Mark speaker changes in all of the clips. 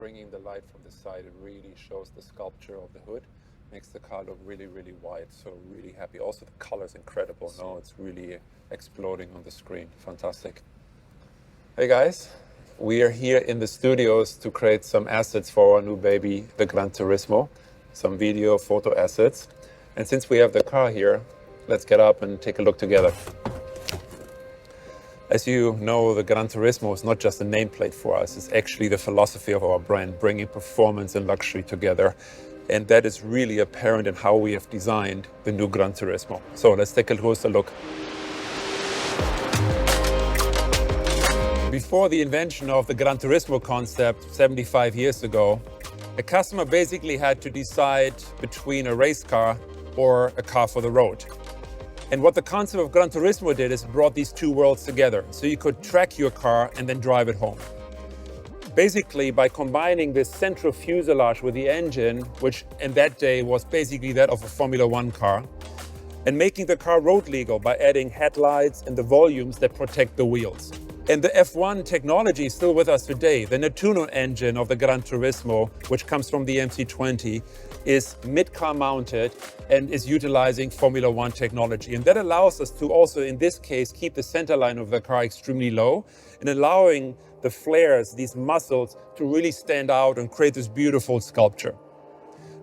Speaker 1: Bringing the light from the side, it really shows the sculpture of the hood. Makes the car look really, really wide. So really happy. Also the color is incredible. No, it's really exploding on the screen. Fantastic. Hey guys, we are here in the studios to create some assets for our new baby, the Granturismo. Some video, photo assets. And since we have the car here, let's get up and take a look together. As you know, the Granturismo is not just a nameplate for us, it's actually the philosophy of our brand, bringing performance and luxury together. And that is really apparent in how we have designed the new Granturismo. So let's take a closer look. Before the invention of the Granturismo concept 75 years ago, a customer basically had to decide between a race car or a car for the road. And what the concept of Granturismo did is brought these two worlds together. So you could track your car and then drive it home. Basically, by combining this central fuselage with the engine, which in that day was basically that of a Formula One car, and making the car road legal by adding headlights and the volumes that protect the wheels. And the F1 technology is still with us today. The Nettuno engine of the Granturismo, which comes from the MC20, is mid-car mounted and is utilizing Formula One technology. And that allows us to also, in this case, keep the center line of the car extremely low and allowing the flares, these muscles, to really stand out and create this beautiful sculpture.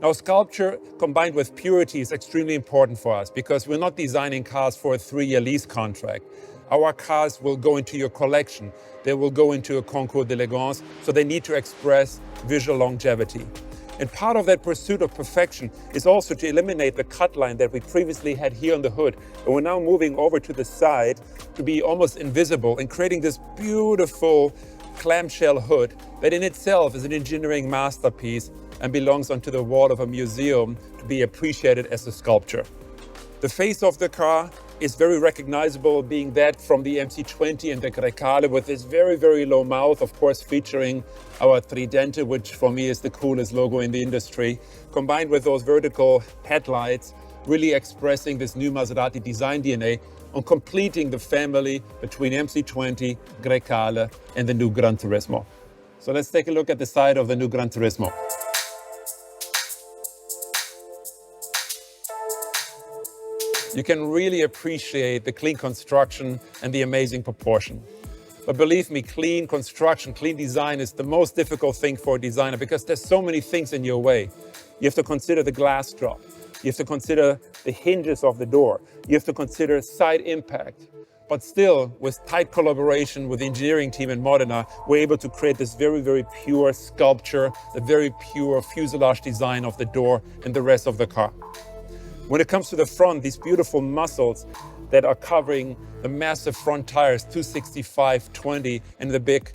Speaker 1: Now, sculpture combined with purity is extremely important for us because we're not designing cars for a 3-year lease contract. Our cars will go into your collection. They will go into a concours d'élégance, so they need to express visual longevity. And part of that pursuit of perfection is also to eliminate the cut line that we previously had here on the hood. And we're now moving over to the side to be almost invisible and creating this beautiful clamshell hood that in itself is an engineering masterpiece and belongs onto the wall of a museum to be appreciated as a sculpture. The face of the car is very recognizable, being that from the MC20 and the Grecale with this very, very low mouth, of course featuring our Tridente, which for me is the coolest logo in the industry, combined with those vertical headlights, really expressing this new Maserati design DNA on completing the family between MC20, Grecale and the new Granturismo. So let's take a look at the side of the new Granturismo. You can really appreciate the clean construction and the amazing proportion. But believe me, clean construction, clean design is the most difficult thing for a designer because there's so many things in your way. You have to consider the glass drop. You have to consider the hinges of the door. You have to consider side impact. But still, with tight collaboration with the engineering team in Modena, we're able to create this very, very pure sculpture, the very pure fuselage design of the door and the rest of the car. When it comes to the front, these beautiful muscles that are covering the massive front tires, 265/20, and the big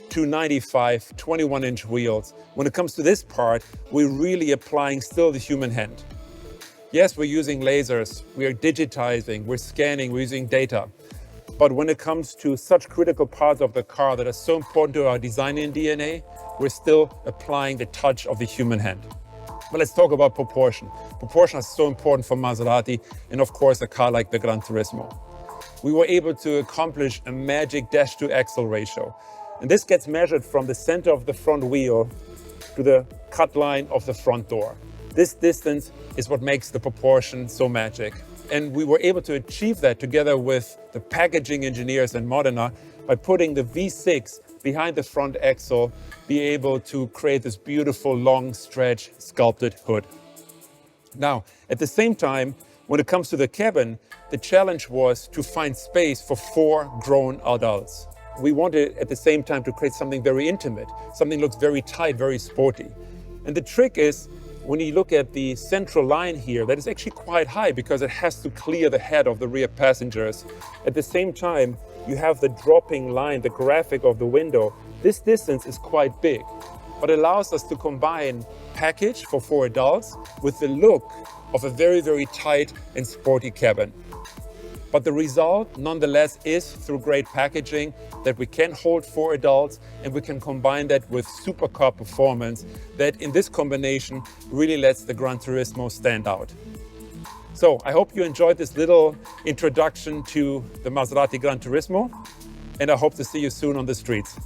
Speaker 1: 295 21-inch wheels. When it comes to this part, we're really applying still the human hand. Yes, we're using lasers, we are digitizing, we're scanning, we're using data. But when it comes to such critical parts of the car that are so important to our design and DNA, we're still applying the touch of the human hand. But let's talk about proportion. Proportion is so important for Maserati and of course a car like the Granturismo. We were able to accomplish a magic dash-to-axle ratio. And this gets measured from the center of the front wheel to the cut line of the front door. This distance is what makes the proportion so magic. And we were able to achieve that together with the packaging engineers in Modena by putting the V6 behind the front axle, be able to create this beautiful long stretch sculpted hood. Now, at the same time, when it comes to the cabin, the challenge was to find space for 4 grown adults. We wanted at the same time to create something very intimate, something that looks very tight, very sporty. And the trick is, when you look at the central line here, that is actually quite high because it has to clear the head of the rear passengers. At the same time, you have the dropping line, the graphic of the window. This distance is quite big, but it allows us to combine package for 4 adults with the look of a very, very tight and sporty cabin. But the result, nonetheless, is through great packaging that we can hold 4 adults and we can combine that with supercar performance that in this combination really lets the Granturismo stand out. So I hope you enjoyed this little introduction to the Maserati Granturismo, and I hope to see you soon on the streets.